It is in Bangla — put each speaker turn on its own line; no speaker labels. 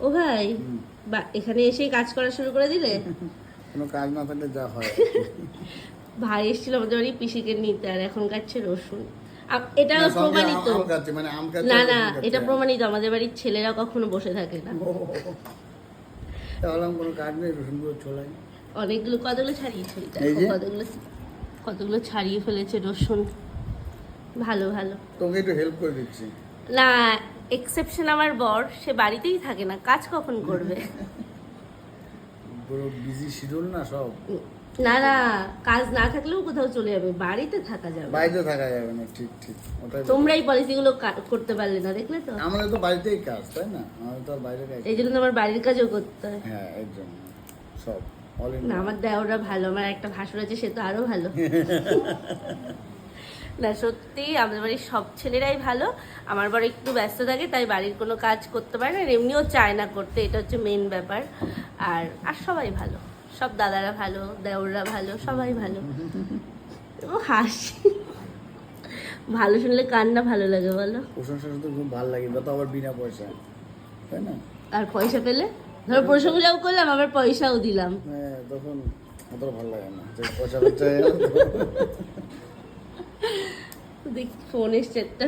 ও ভাই, এখানে এসেই কাজ করা শুরু করে দিলে?
কোনো কাজ না থাকলে যা হয়।
ভাই এসেছিল আমাদের বাড়ি পিসিকে নিতে, আর এখন কাটছে রসুন। এটা
না, সঙ্গে
প্রমাণিত।
আম খাচ্ছে, মানে আম খাচ্ছে
না
আর
না,
রসুন খাচ্ছে।
এটা প্রমাণিত, আমাদের বাড়ির ছেলেরা কখনো বসে থাকে না।
তাহলে কোনো কাজ নেই, রসুনগুলো ছোলাই।
অনেকগুলো, কতগুলো ছাড়িয়ে ফেলি,
এই যে।
কতগুলো ছাড়িয়ে ফেলেছে রসুন। ভালো ভালো।
তোকে একটু হেল্প করে দিচ্ছি।
না, এক্সেপশন আমার বর, সে বাড়িতেই থাকে না, কাজ কখন করবে?
পুরো বিজি শিডিউল না সব।
না না, কাজ না থাকলেও কোথাও চলে যাবে, বাড়িতে থাকা যাবে।
বাড়িতে থাকা যাবে না, ঠিক ঠিক, ওটাই।
তোমরা এই পলিসিগুলো করতে পারলে না, দেখলে তো?
আমাদের তো বাড়িতেই কাজ, তাই না? আমাদের তো আর বাইরে কাজ।
এই জন্য তো আমার বাড়ির কাজও করতে হয়।
হ্যাঁ, এর জন্য সব অল ইন।
না, আমার দেওররা ভালো, আমার একটা ভাসুর আছে, সে তো আরো ভালো। না সত্যি, আমাদের বাড়ির সব ছেলেরাই ভালো। আমার বড় একটু ব্যস্ত থাকে, তাই বাড়ির কোনো কাজ করতে পারে না, আর এমনিও চায় না করতে, এটা হচ্ছে মেন ব্যাপার। আর আর সবাই ভালো, সব দাদারা ভালো, দেওররা ভালো, সবাই ভালো। ও হাসি, ভালো শুনলে কার না ভালো লাগে বলো?
প্রশংসা শুনতে খুব ভালো লাগে, তো আবার বিনা পয়সা, তাই না?
আর পয়সা পেলে, ধরো প্রশংসাও করলাম, আবার পয়সাও দিলাম,
হ্যাঁ, তখন অত ভালো লাগে না, যে পয়সা খরচা হয়ে গেল।
দেখি ফোন এসছে একটা।